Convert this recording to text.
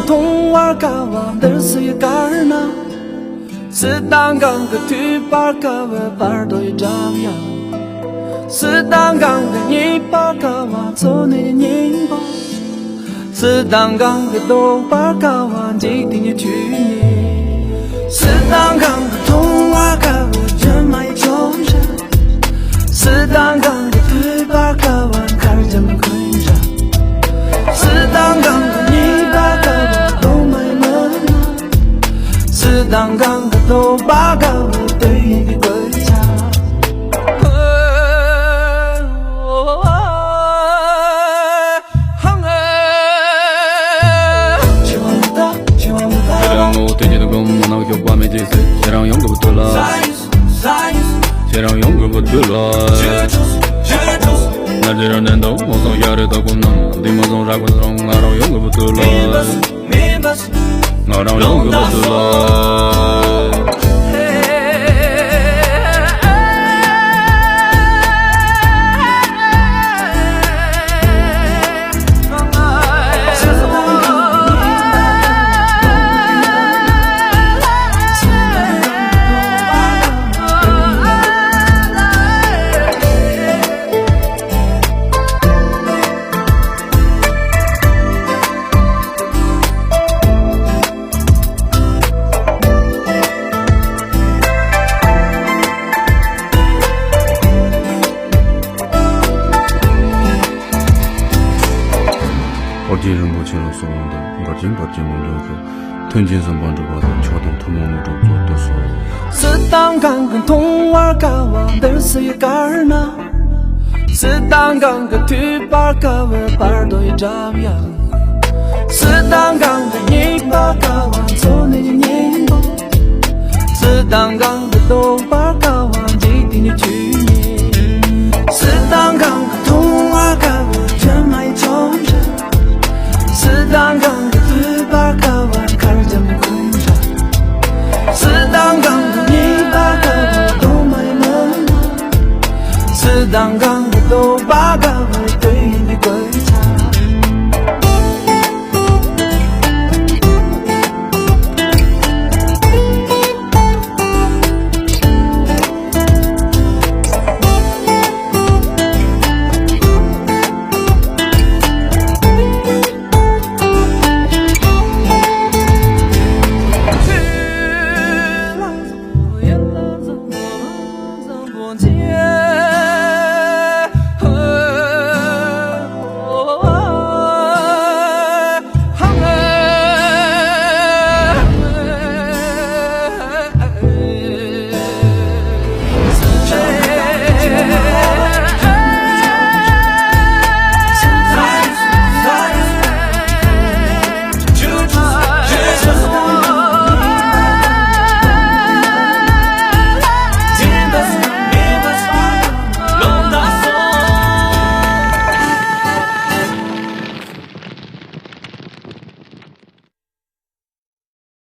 童话嘎哇的是一嘎儿呢，是当刚个腿把嘎哇把都一张扬，是当刚个你把嘎哇做你宁波，是当刚个都把嘎哇记定你去你，是当刚个童话嘎哇这么一穷人，是当刚个腿把嘎哇开始这么困着，是当刚个你把嘎哇都买了呢，是当刚个都把嘎哇对你的归家。Serão young of the life. Serão young of the life. Nadir Nando, also Yara the Gunam, the Mazon Ragon, Naro young of the life. Naro young of the life. 어디는 모치는 소원다 거진 버티는 거고 튼진선 번도 거도 초동 투몽으로 쫓도서 是当刚跟童话嘎哇的是一嘎儿呢，是当刚个腿把嘎哇把都一张扬，是当刚个你把嘎哇做你的宁波，是当刚个都把嘎哇记定你去你，是当刚个童话嘎哇这么一穷人，是当刚个腿把嘎哇开始这么困着，是当刚个你把嘎哇都买了呢，是当刚个都把嘎哇对你归家。